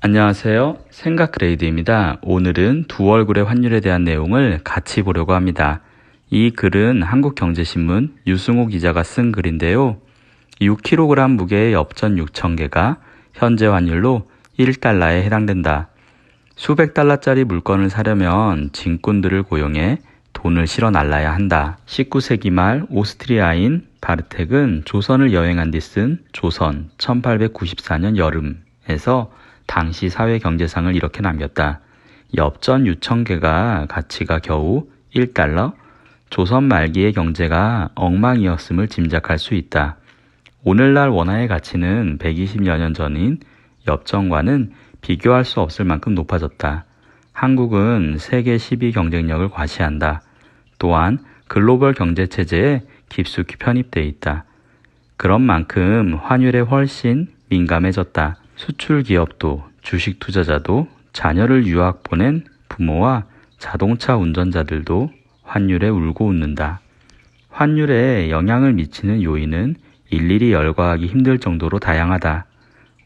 안녕하세요. 생각그레이드입니다. 오늘은 두 얼굴의 환율에 대한 내용을 같이 보려고 합니다. 이 글은 한국경제신문 유승호 기자가 쓴 글인데요. 6kg 무게의 엽전 6,000개가 현재 환율로 1달러에 해당된다. 수백 달러짜리 물건을 사려면 짐꾼들을 고용해 돈을 실어 날라야 한다. 19세기 말 오스트리아인 바르텍은 조선을 여행한 뒤 쓴 조선 1894년 여름에서 당시 사회경제상을 이렇게 남겼다. 엽전 6,000개가 가치가 겨우 1달러? 조선 말기의 경제가 엉망이었음을 짐작할 수 있다. 오늘날 원화의 가치는 120여 년 전인 엽전과는 비교할 수 없을 만큼 높아졌다. 한국은 세계 10위 경쟁력을 과시한다. 또한 글로벌 경제체제에 깊숙이 편입돼 있다. 그런 만큼 환율에 훨씬 민감해졌다. 수출 기업도 주식 투자자도 자녀를 유학 보낸 부모와 자동차 운전자들도 환율에 울고 웃는다. 환율에 영향을 미치는 요인은 일일이 열거하기 힘들 정도로 다양하다.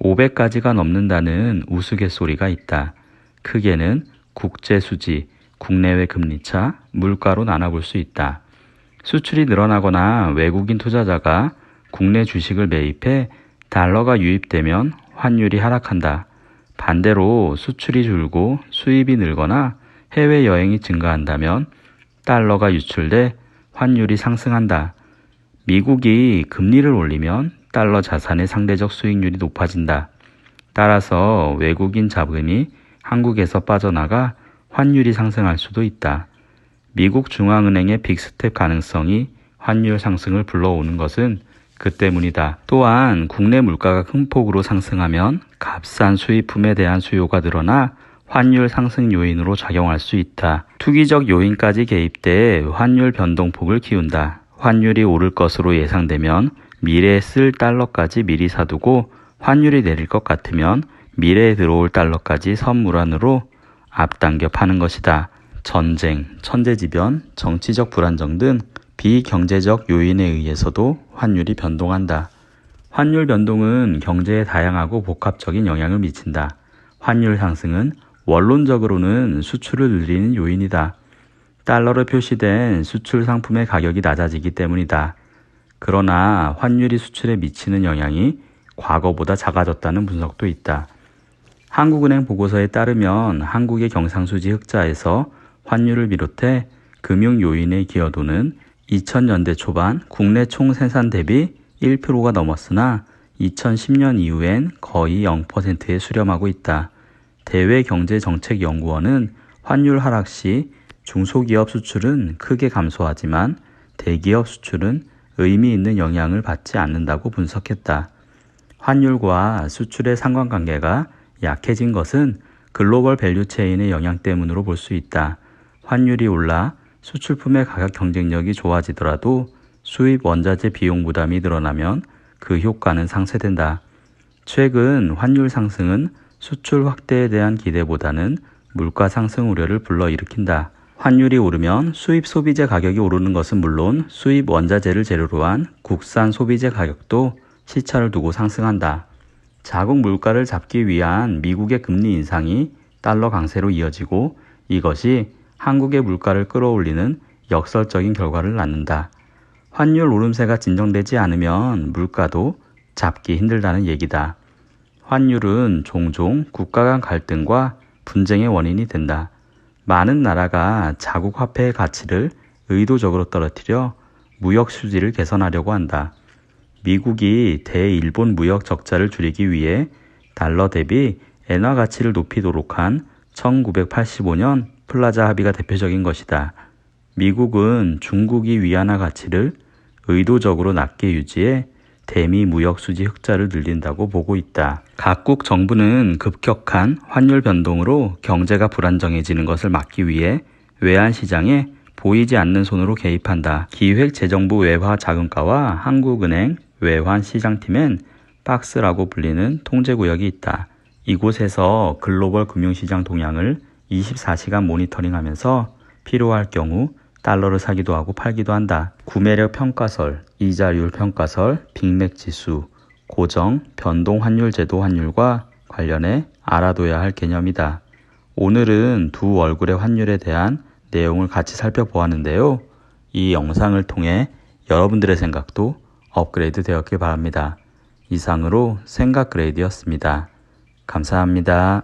500가지가 넘는다는 우스갯소리가 있다. 크게는 국제수지, 국내외 금리차, 물가로 나눠볼 수 있다. 수출이 늘어나거나 외국인 투자자가 국내 주식을 매입해 달러가 유입되면 환율이 하락한다. 반대로 수출이 줄고 수입이 늘거나 해외여행이 증가한다면 달러가 유출돼 환율이 상승한다. 미국이 금리를 올리면 달러 자산의 상대적 수익률이 높아진다. 따라서 외국인 자금이 한국에서 빠져나가 환율이 상승할 수도 있다. 미국 중앙은행의 빅스텝 가능성이 환율 상승을 불러오는 것은 그 때문이다. 또한 국내 물가가 큰 폭으로 상승하면 값싼 수입품에 대한 수요가 늘어나 환율 상승 요인으로 작용할 수 있다. 투기적 요인까지 개입돼 환율 변동폭을 키운다. 환율이 오를 것으로 예상되면 미래에 쓸 달러까지 미리 사두고 환율이 내릴 것 같으면 미래에 들어올 달러까지 선물환으로 앞당겨 파는 것이다. 전쟁, 천재지변, 정치적 불안정 등 비경제적 요인에 의해서도 환율이 변동한다. 환율 변동은 경제에 다양하고 복합적인 영향을 미친다. 환율 상승은 원론적으로는 수출을 늘리는 요인이다. 달러로 표시된 수출 상품의 가격이 낮아지기 때문이다. 그러나 환율이 수출에 미치는 영향이 과거보다 작아졌다는 분석도 있다. 한국은행 보고서에 따르면 한국의 경상수지 흑자에서 환율을 비롯해 금융 요인의 기여도는 2000년대 초반 국내 총생산 대비 1%가 넘었으나 2010년 이후엔 거의 0%에 수렴하고 있다. 대외경제정책연구원은 환율 하락 시 중소기업 수출은 크게 감소하지만 대기업 수출은 의미 있는 영향을 받지 않는다고 분석했다. 환율과 수출의 상관관계가 약해진 것은 글로벌 밸류체인의 영향 때문으로 볼 수 있다. 환율이 올라 수출품의 가격 경쟁력이 좋아지더라도 수입 원자재 비용 부담이 늘어나면 그 효과는 상쇄된다. 최근 환율 상승은 수출 확대에 대한 기대보다는 물가 상승 우려를 불러일으킨다. 환율이 오르면 수입 소비재 가격이 오르는 것은 물론 수입 원자재를 재료로 한 국산 소비재 가격도 시차를 두고 상승한다. 자국 물가를 잡기 위한 미국의 금리 인상이 달러 강세로 이어지고 이것이 한국의 물가를 끌어올리는 역설적인 결과를 낳는다. 환율 오름세가 진정되지 않으면 물가도 잡기 힘들다는 얘기다. 환율은 종종 국가 간 갈등과 분쟁의 원인이 된다. 많은 나라가 자국 화폐의 가치를 의도적으로 떨어뜨려 무역 수지를 개선하려고 한다. 미국이 대일본 무역 적자를 줄이기 위해 달러 대비 엔화 가치를 높이도록 한 1985년 플라자 합의가 대표적인 것이다. 미국은 중국이 위안화 가치를 의도적으로 낮게 유지해 대미 무역 수지 흑자를 늘린다고 보고 있다. 각국 정부는 급격한 환율 변동으로 경제가 불안정해지는 것을 막기 위해 외환 시장에 보이지 않는 손으로 개입한다. 기획재정부 외화자금과와 한국은행 외환시장팀엔 박스라고 불리는 통제구역이 있다. 이곳에서 글로벌 금융시장 동향을 24시간 모니터링하면서 필요할 경우 달러를 사기도 하고 팔기도 한다. 구매력 평가설, 이자율 평가설, 빅맥지수, 고정, 변동 환율 제도 환율과 관련해 알아둬야 할 개념이다. 오늘은 두 얼굴의 환율에 대한 내용을 같이 살펴보았는데요. 이 영상을 통해 여러분들의 생각도 업그레이드 되었길 바랍니다. 이상으로 생각 그레이드였습니다. 감사합니다.